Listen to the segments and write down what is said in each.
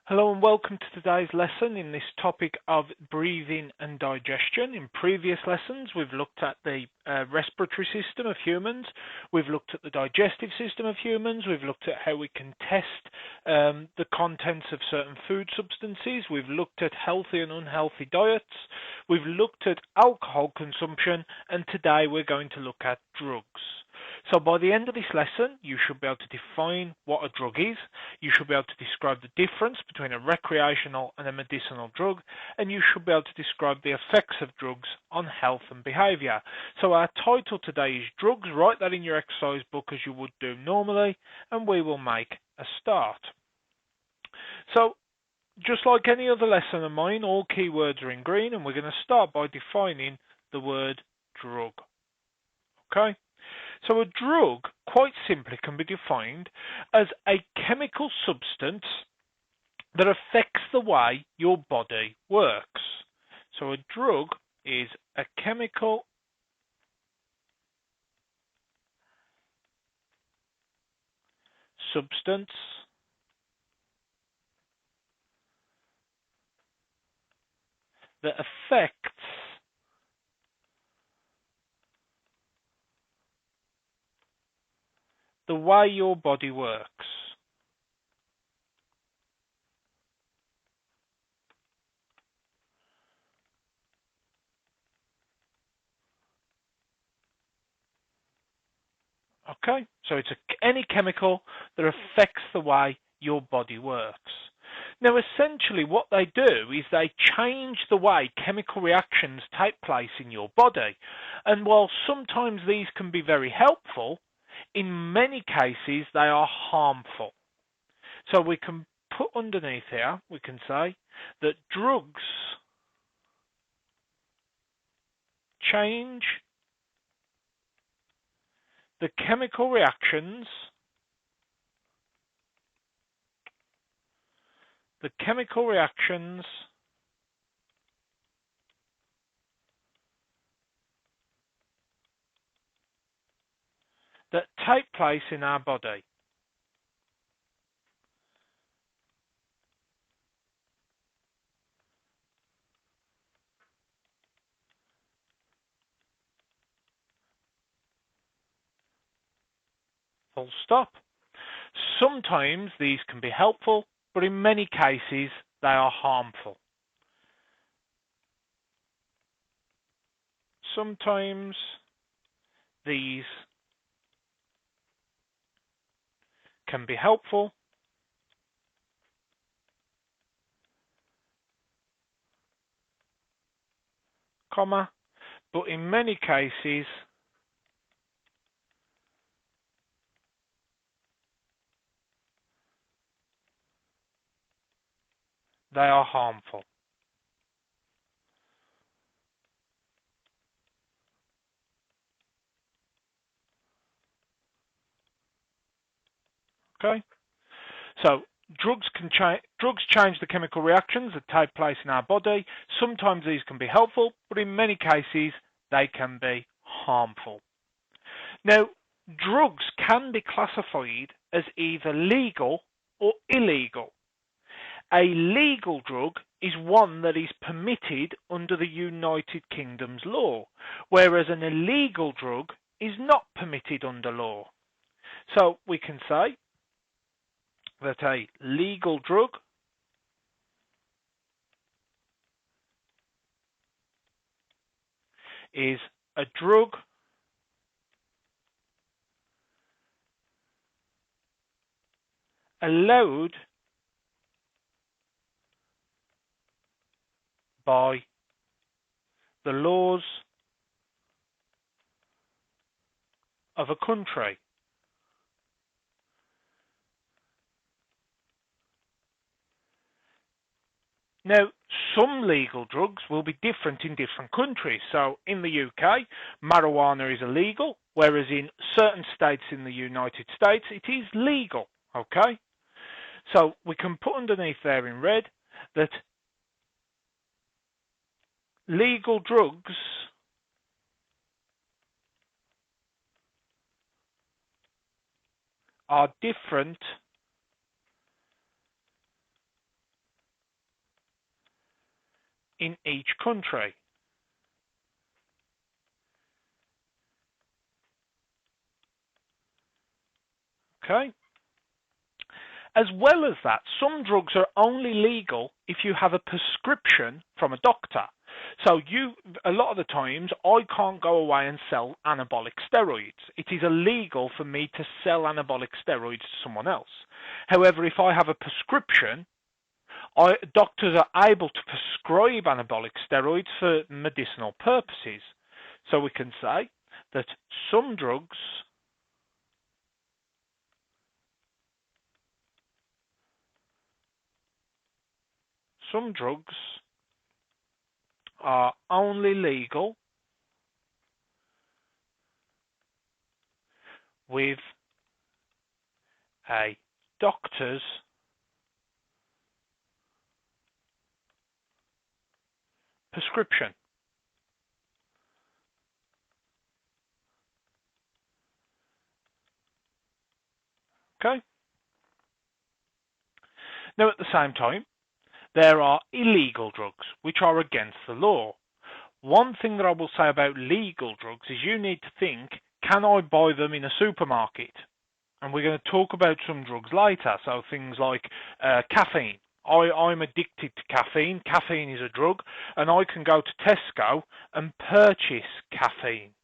Hello and welcome to today's lesson in this topic of breathing and digestion. In previous lessons, we've looked at the respiratory system of humans, we've looked at the digestive system of humans, we've looked at how we can test the contents of certain food substances, we've looked at healthy and unhealthy diets, we've looked at alcohol consumption, and today we're going to look at drugs. So by the end of this lesson, you should be able to define what a drug is, you should be able to describe the difference between a recreational and a medicinal drug, and you should be able to describe the effects of drugs on health and behaviour. So our title today is Drugs. Write that in your exercise book as you would do normally, and we will make a start. So just like any other lesson of mine, all keywords are in green, and we're going to start by defining the word drug. Okay? So a drug, quite simply, can be defined as a chemical substance that affects the way your body works. So a drug is a chemical substance that affects the way your body works. Okay, so it's any chemical that affects the way your body works. Now, essentially, what they do is they change the way chemical reactions take place in your body. And while sometimes these can be very helpful, in many cases they are harmful. So we can put underneath here, we can say that drugs change the chemical reactions that take place in our body. Full stop. Sometimes these can be helpful, but in many cases they are harmful. Sometimes these can be helpful, comma, but in many cases they are harmful. Okay? So drugs change the chemical reactions that take place in our body. Sometimes these can be helpful, but in many cases they can be harmful. Now, drugs can be classified as either legal or illegal. A legal drug is one that is permitted under the United Kingdom's law, whereas an illegal drug is not permitted under law. So we can say that a legal drug is a drug allowed by the laws of a country. Now, some legal drugs will be different in different countries. So in the UK, marijuana is illegal, whereas in certain states in the United States, it is legal. Okay? So we can put underneath there in red that legal drugs are different in each country. Okay? As well as that, some drugs are only legal if you have a prescription from a doctor. So a lot of the times, I can't go away and sell anabolic steroids. It is illegal for me to sell anabolic steroids to someone else. However, if I have a prescription, doctors are able to prescribe anabolic steroids for medicinal purposes. So we can say that some drugs are only legal with a doctor's prescription. Okay? Now, at the same time, there are illegal drugs which are against the law. One thing that I will say about legal drugs is you need to think, can I buy them in a supermarket? And we're going to talk about some drugs later, so things like caffeine. I'm addicted to caffeine. Caffeine is a drug, and I can go to Tesco and purchase caffeine.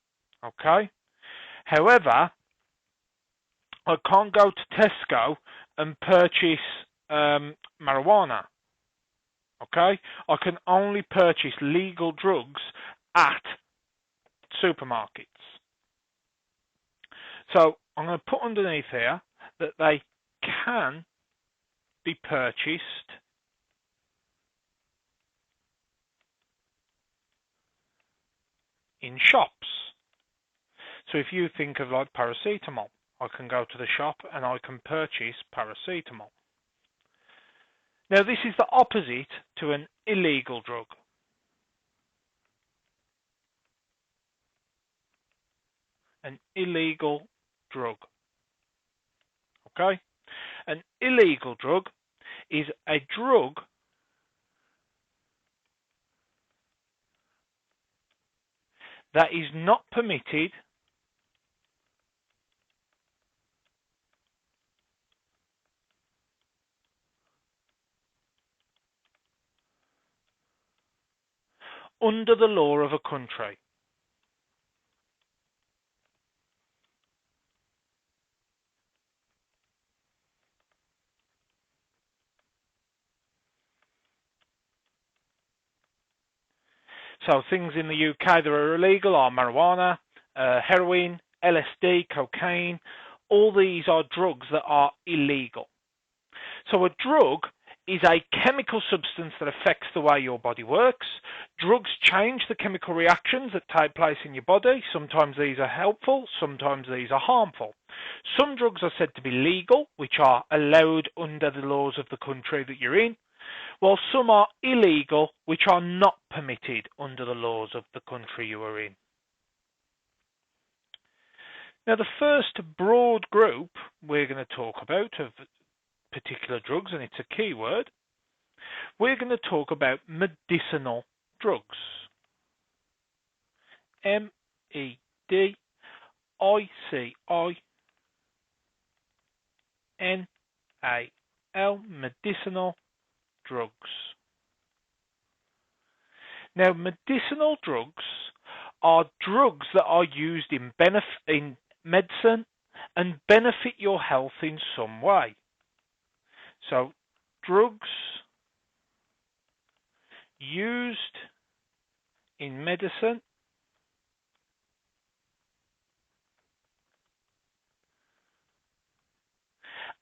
Okay? However, I can't go to Tesco and purchase marijuana. Okay? I can only purchase legal drugs at supermarkets. So I'm going to put underneath here that they can be purchased in shops. So if you think of like paracetamol, I can go to the shop and I can purchase paracetamol. Now this is the opposite to an illegal drug. An illegal drug. Okay? An illegal drug is a drug that is not permitted under the law of a country. So things in the UK that are illegal are marijuana, heroin, LSD, cocaine. All these are drugs that are illegal. So a drug is a chemical substance that affects the way your body works. Drugs change the chemical reactions that take place in your body. Sometimes these are helpful, sometimes these are harmful. Some drugs are said to be legal, which are allowed under the laws of the country that you're in, while some are illegal, which are not permitted under the laws of the country you are in. Now, the first broad group we're going to talk about of particular drugs, and it's a key word, we're going to talk about medicinal drugs. M-E-D-I-C-I-N-A-L, medicinal drugs. Now, medicinal drugs are drugs that are used in medicine and benefit your health in some way. So, drugs used in medicine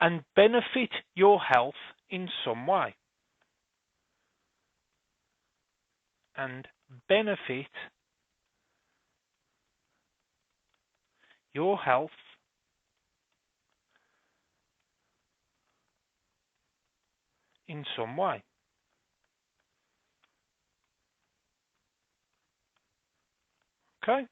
and benefit your health in some way. And benefit your health in some way. Okay?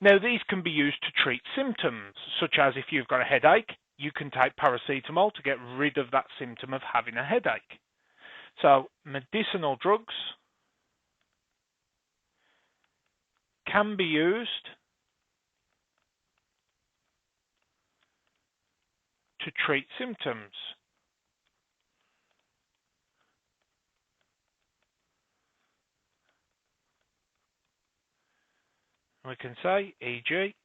Now, these can be used to treat symptoms, such as if you've got a headache, you can take paracetamol to get rid of that symptom of having a headache. So medicinal drugs can be used to treat symptoms. We can say, e.g.,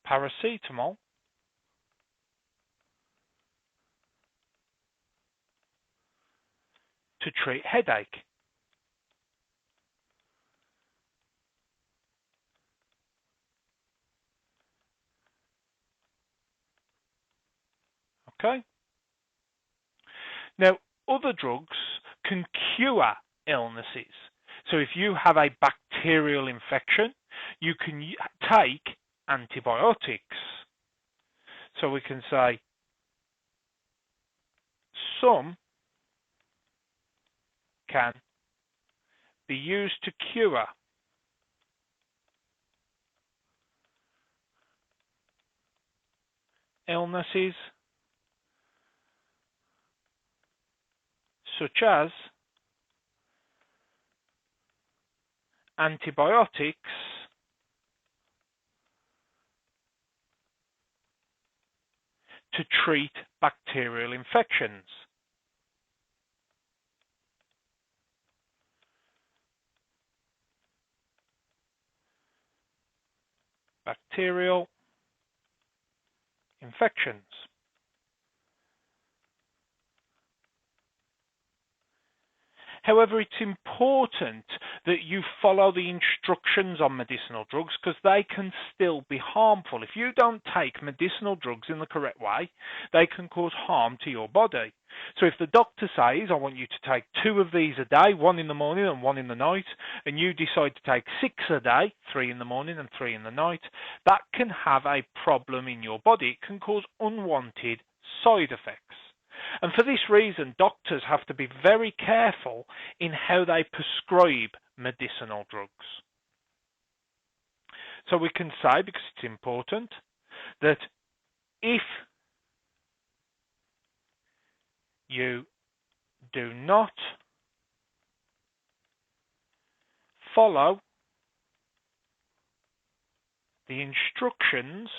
paracetamol to treat headache. Okay? Now, other drugs can cure illnesses. So if you have a bacterial infection, you can take antibiotics. So we can say some can be used to cure illnesses such as antibiotics to treat bacterial infections. Bacterial infections. However, it's important that you follow the instructions on medicinal drugs because they can still be harmful. If you don't take medicinal drugs in the correct way, they can cause harm to your body. So if the doctor says, I want you to take 2 of these a day, 1 in the morning and 1 in the night, and you decide to take 6 a day, 3 in the morning and 3 in the night, that can have a problem in your body. It can cause unwanted side effects. And for this reason, doctors have to be very careful in how they prescribe medicinal drugs. So we can say, because it's important, that if you do not follow the instructions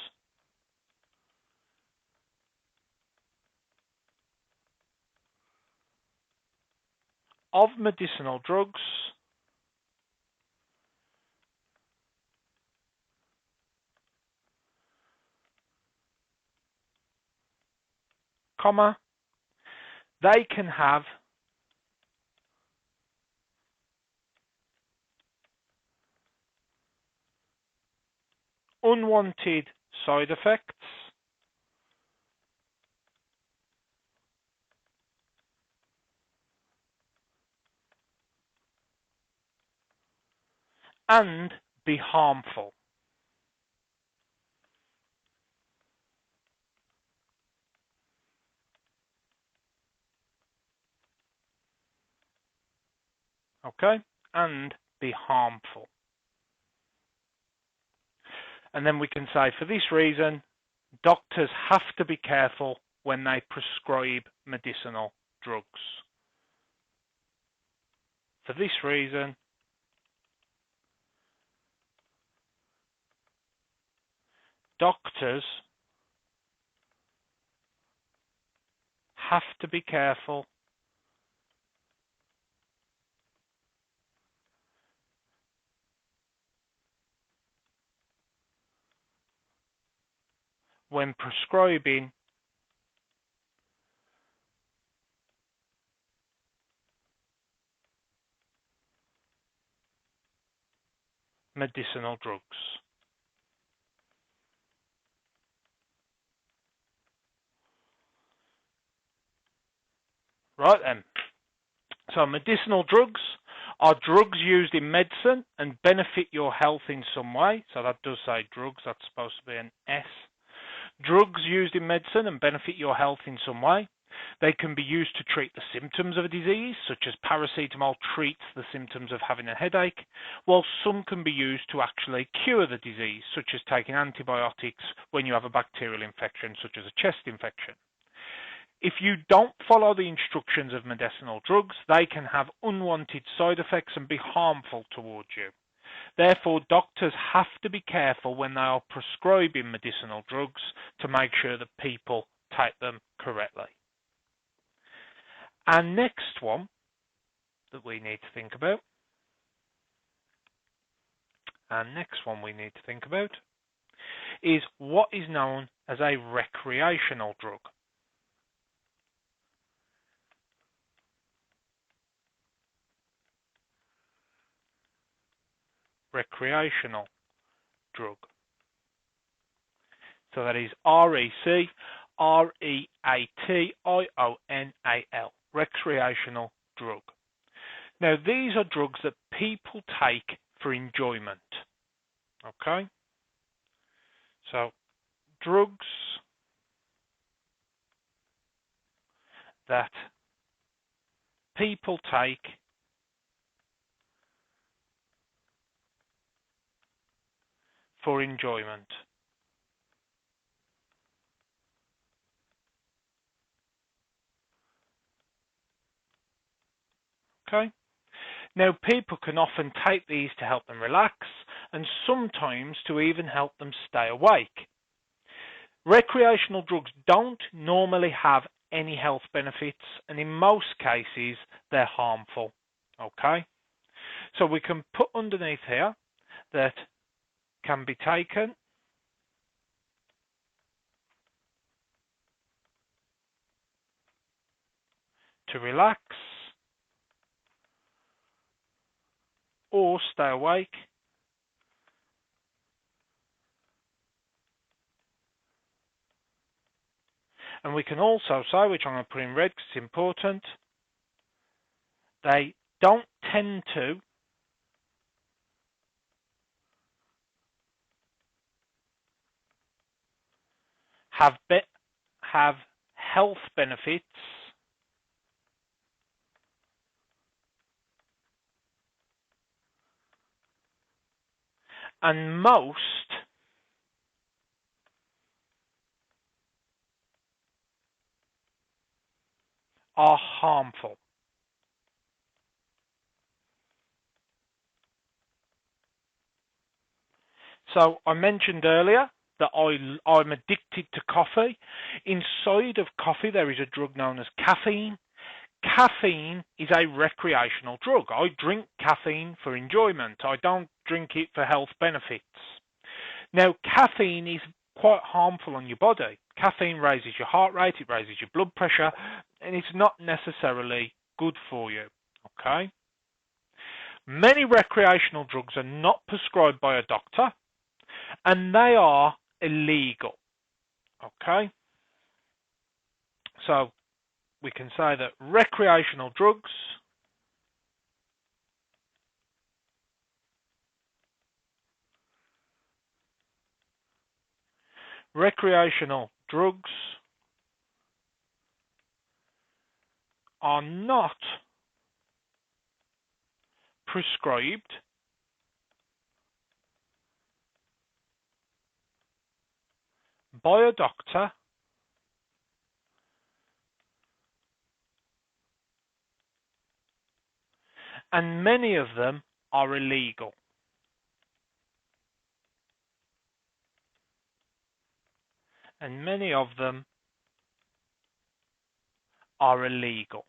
of medicinal drugs, comma, they can have unwanted side effects and be harmful. Okay? And be harmful. And then we can say, for this reason, doctors have to be careful when they prescribe medicinal drugs. For this reason, doctors have to be careful when prescribing medicinal drugs. Right then. So medicinal drugs are drugs used in medicine and benefit your health in some way. So that does say drugs, that's supposed to be an S. Drugs used in medicine and benefit your health in some way. They can be used to treat the symptoms of a disease, such as paracetamol treats the symptoms of having a headache, while some can be used to actually cure the disease, such as taking antibiotics when you have a bacterial infection, such as a chest infection. If you don't follow the instructions of medicinal drugs, they can have unwanted side effects and be harmful towards you. Therefore, doctors have to be careful when they are prescribing medicinal drugs to make sure that people take them correctly. Our next one that we need to think about, is what is known as a recreational drug. Recreational drug. So that is RECREATIONAL, recreational drug. Now, these are drugs that people take for enjoyment. Okay? So, drugs that people take for enjoyment. Okay? Now, people can often take these to help them relax and sometimes to even help them stay awake. Recreational drugs don't normally have any health benefits, and in most cases, they're harmful. Okay? So we can put underneath here that can be taken to relax or stay awake, and we can also say, which I'm going to put in red because it's important, they don't tend to have health benefits and most are harmful. So I mentioned earlier that I'm addicted to coffee. Inside of coffee there is a drug known as caffeine. Caffeine is a recreational drug. I drink caffeine for enjoyment. I don't drink it for health benefits. Now, caffeine is quite harmful on your body. Caffeine raises your heart rate, it raises your blood pressure, and it's not necessarily good for you. Okay? Many recreational drugs are not prescribed by a doctor, and they are illegal. Okay? So, we can say that recreational drugs are not prescribed by a doctor and many of them are illegal. And many of them are illegal.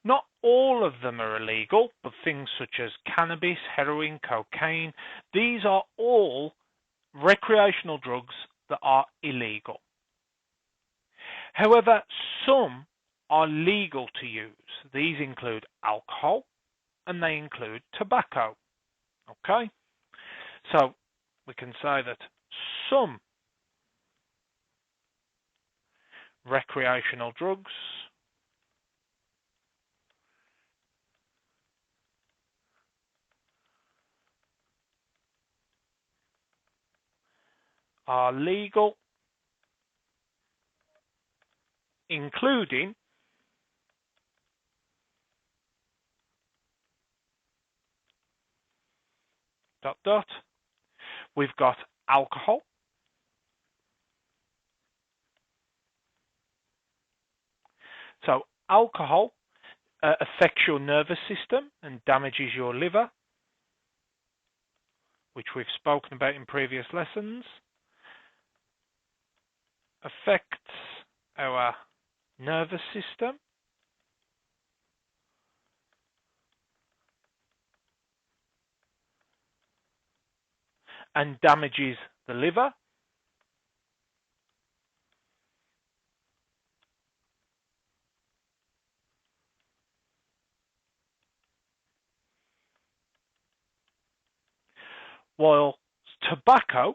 Not all of them are illegal, but things such as cannabis, heroin, cocaine, these are all recreational drugs that are illegal. However, some are legal to use. These include alcohol and they include tobacco. Okay? So we can say that some recreational drugs are legal, including we've got alcohol. So alcohol affects your nervous system and damages your liver, which we've spoken about in previous lessons. Affects our nervous system and damages the liver. While tobacco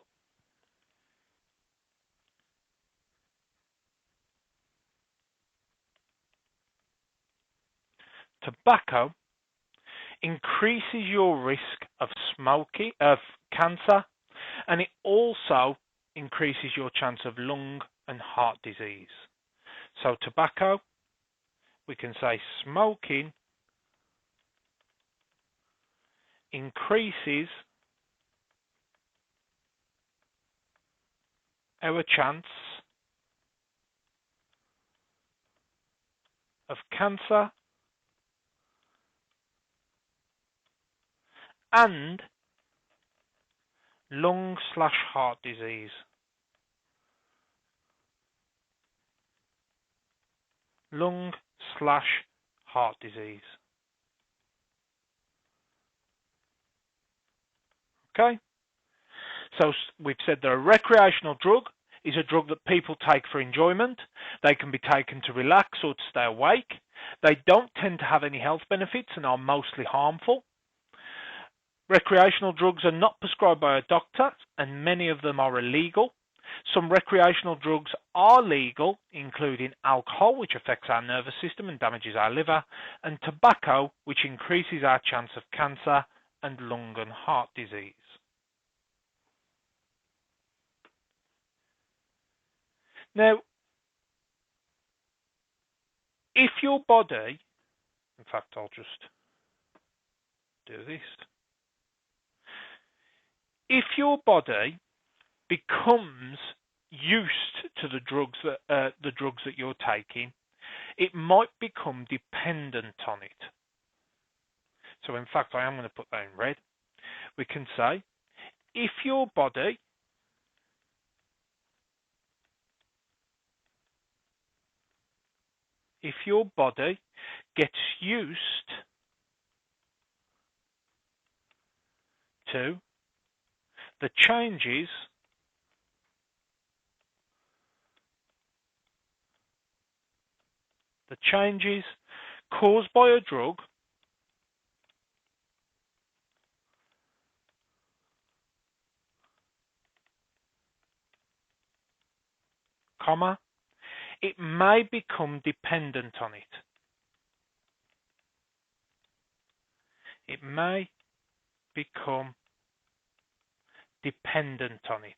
increases your risk of smoking, of cancer, and it also increases your chance of lung and heart disease. So tobacco, we can say smoking increases our chance of cancer and lung/heart disease. Lung/heart disease. Okay? So we've said that a recreational drug is a drug that people take for enjoyment. They can be taken to relax or to stay awake. They don't tend to have any health benefits and are mostly harmful. Recreational drugs are not prescribed by a doctor, and many of them are illegal. Some recreational drugs are legal, including alcohol, which affects our nervous system and damages our liver, and tobacco, which increases our chance of cancer and lung and heart disease. Now, if your body, in fact, I'll just do this. If your body becomes used to the drugs that you're taking, it might become dependent on it. So in fact, I am going to put that in red. We can say, if your body gets used to the changes caused by a drug, comma, it may become dependent on it. It may become dependent on it.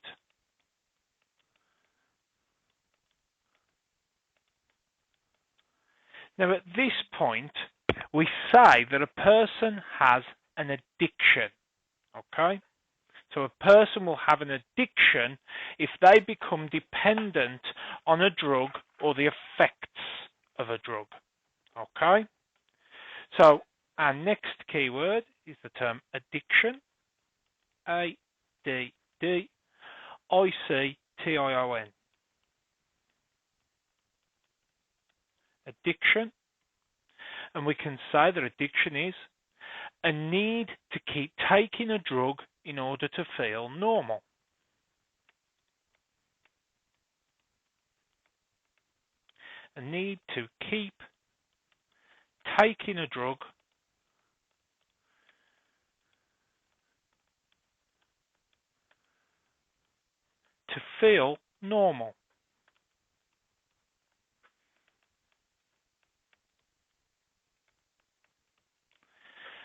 Now, at this point, we say that a person has an addiction, okay? So a person will have an addiction if they become dependent on a drug or the effects of a drug, okay? So our next keyword is the term addiction, A-D-D-I-C-T-I-O-N. Addiction, and we can say that addiction is a need to keep taking a drug in order to feel normal. A need to keep taking a drug to feel normal.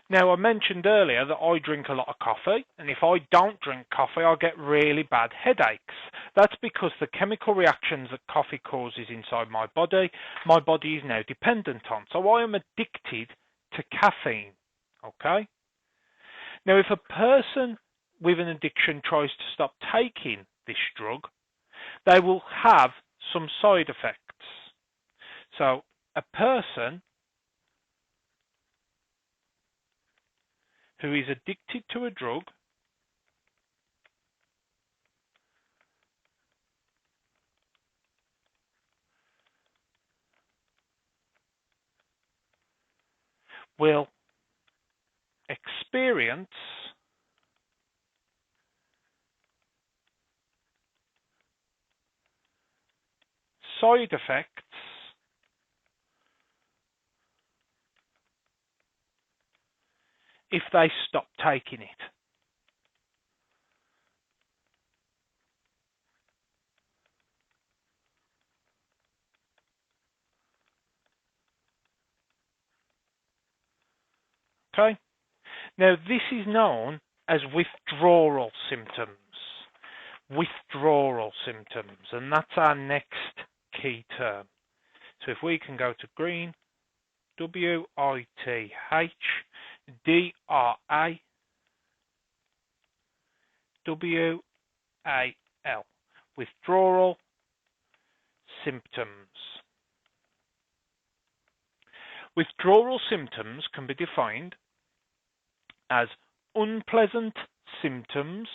Now, I mentioned earlier that I drink a lot of coffee, and if I don't drink coffee, I get really bad headaches. That's because the chemical reactions that coffee causes inside my body is now dependent on. So I am addicted to caffeine, okay? Now, if a person with an addiction tries to stop taking this drug, they will have some side effects. So a person who is addicted to a drug will experience side effects if they stop taking it. Okay? Now, this is known as withdrawal symptoms. Withdrawal symptoms, and that's our next key term. So if we can go to green, withdrawal, withdrawal symptoms. Withdrawal symptoms can be defined as unpleasant symptoms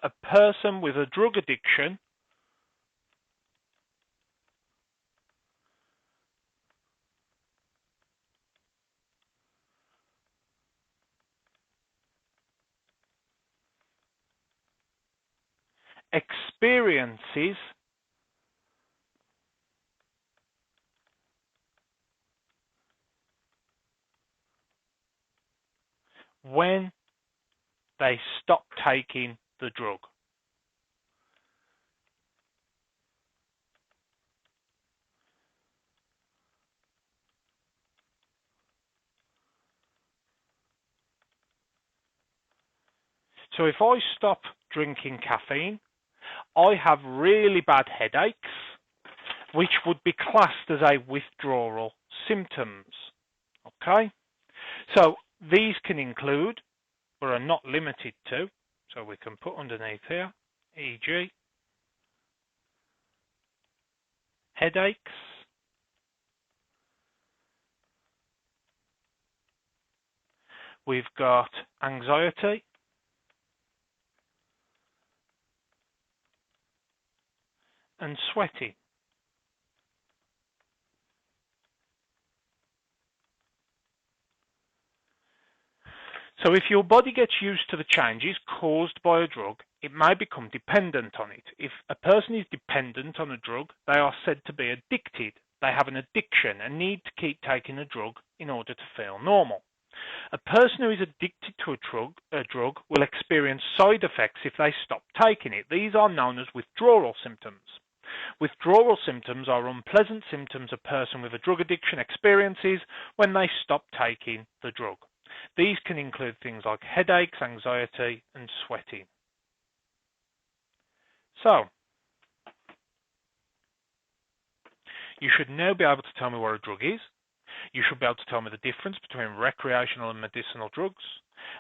a person with a drug addiction experiences when they stop taking the drug. So if I stop drinking caffeine, I have really bad headaches, which would be classed as a withdrawal symptoms. Okay? So these can include, but are not limited to, so we can put underneath here, e.g., headaches, we've got anxiety, and sweating. So if your body gets used to the changes caused by a drug, it may become dependent on it. If a person is dependent on a drug, they are said to be addicted. They have an addiction and need to keep taking a drug in order to feel normal. A person who is addicted to a drug will experience side effects if they stop taking it. These are known as withdrawal symptoms. Withdrawal symptoms are unpleasant symptoms a person with a drug addiction experiences when they stop taking the drug. These can include things like headaches, anxiety, and sweating. So, you should now be able to tell me what a drug is. You should be able to tell me the difference between recreational and medicinal drugs,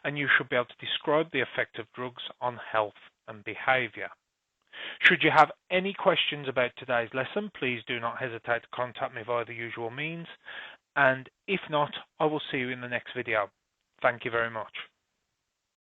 and you should be able to describe the effect of drugs on health and behavior. Should you have any questions about today's lesson, please do not hesitate to contact me via the usual means, and if not, I will see you in the next video. Thank you very much.